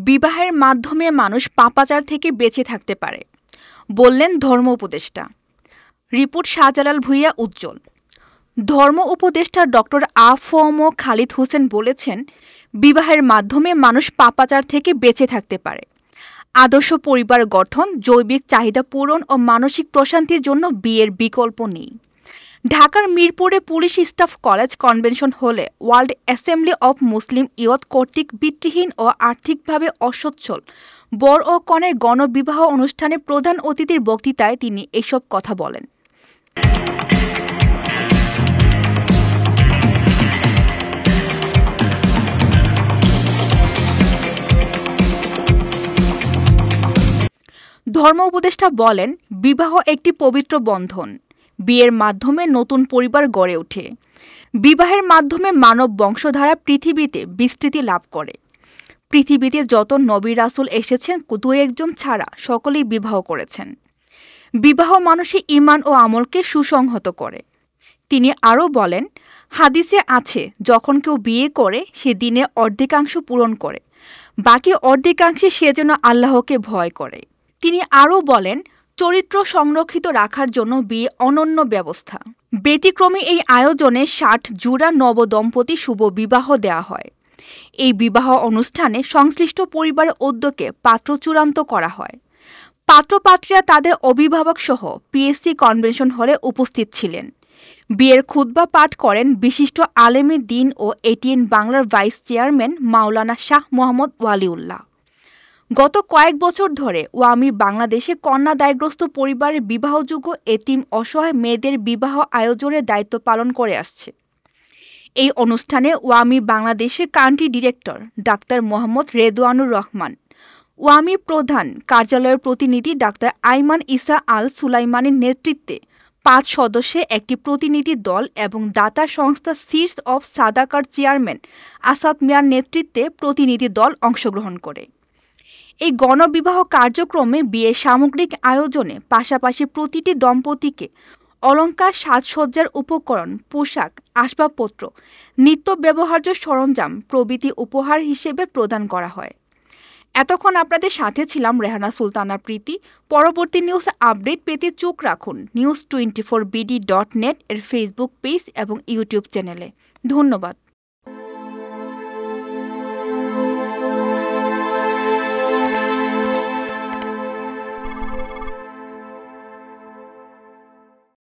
বিবাহের মাধ্যমে মানুষ পাপাচার থেকে বেঁচে থাকতে পারে, বললেন ধর্ম উপদেষ্টা। রিপোর্ট শাহজালাল ভূঁইয়া উজ্জ্বল। ধর্ম উপদেষ্টা ডক্টর আ.ফ.ম. খালিদ হোসেন বলেছেন, বিবাহের মাধ্যমে মানুষ পাপাচার থেকে বেঁচে থাকতে পারে। আদর্শ পরিবার গঠন, জৈবিক চাহিদা পূরণ ও মানসিক প্রশান্তির জন্য বিয়ের বিকল্প নেই। ঢাকার মিরপুরে পুলিশ স্টাফ কলেজ কনভেনশন হলে ওয়ার্ল্ড অ্যাসেম্বলি অব মুসলিম ইয়ত কর্তৃক পিতৃহীন ও আর্থিকভাবে অসচ্ছল বর ও কনের গণবিবাহ অনুষ্ঠানে প্রধান অতিথির বক্তৃতায় তিনি এসব কথা বলেন। ধর্ম উপদেষ্টা বলেন, বিবাহ একটি পবিত্র বন্ধন। বিয়ের মাধ্যমে নতুন পরিবার গড়ে ওঠে। বিবাহের মাধ্যমে মানব বংশধারা পৃথিবীতে বিস্তৃতি লাভ করে। পৃথিবীতে যত নবী রাসূল এসেছেন দু একজন ছাড়া সকলেই বিবাহ করেছেন। বিবাহ মানুষের ঈমান ও আমলকে সুসংহত করে। তিনি আরও বলেন, হাদিসে আছে, যখন কেউ বিয়ে করে সে দিনের অর্ধেকাংশ পূরণ করে, বাকি অর্ধেকাংশে সে যেন আল্লাহকে ভয় করে। তিনি আরও বলেন, চরিত্র সংরক্ষিত রাখার জন্য বিয়ে অনন্য ব্যবস্থা। ব্যতিক্রমী এই আয়োজনে ৬০ জোড়া নবদম্পতি শুভ বিবাহ দেয়া হয়। এই বিবাহ অনুষ্ঠানে সংশ্লিষ্ট পরিবারের উদ্যোগে পাত্র চূড়ান্ত করা হয়। পাত্রপাত্রীরা তাদের অভিভাবক সহ পিএসসি কনভেনশন হলে উপস্থিত ছিলেন। বিয়ের খুতবা পাঠ করেন বিশিষ্ট আলেমে দ্বীন ও এটিএন বাংলার ভাইস চেয়ারম্যান মাওলানা শাহ মোহাম্মদ ওয়ালিউল্লাহ। গত কয়েক বছর ধরে ওয়ামি বাংলাদেশে কন্যাদায়গ্রস্ত পরিবারের বিবাহযোগ্য এতিম অসহায় মেয়েদের বিবাহ আয়োজনের দায়িত্ব পালন করে আসছে। এই অনুষ্ঠানে ওয়ামি বাংলাদেশের country director doctor Mohammad Redwanur Rahman, ওয়ামি প্রধান কার্যালয়ের প্রতিনিধি ডাক্তার আইমান ইসা আল সুলাইমানের নেতৃত্বে ৫ সদস্যের একটি প্রতিনিধি দল এবং দাতা সংস্থা সিডস অব সাদাকার চেয়ারম্যান আসাদ মিয়ার নেতৃত্বে প্রতিনিধি দল অংশগ্রহণ করে। এই গণবিবাহ কার্যক্রমে বিয়ের সামগ্রিক আয়োজনে পাশাপাশি প্রতিটি দম্পতিকে অলংকার, সাজসজ্জার উপকরণ, পোশাক, আসবাবপত্র, নিত্য ব্যবহার্য সরঞ্জাম প্রভৃতি উপহার হিসেবে প্রদান করা হয়। এতক্ষণ আপনাদের সাথে ছিলাম রেহানা সুলতানা প্রীতি। পরবর্তী নিউজ আপডেট পেতে চোখ রাখুন news24bd.net এর ফেসবুক পেজ এবং ইউটিউব চ্যানেলে। ধন্যবাদ।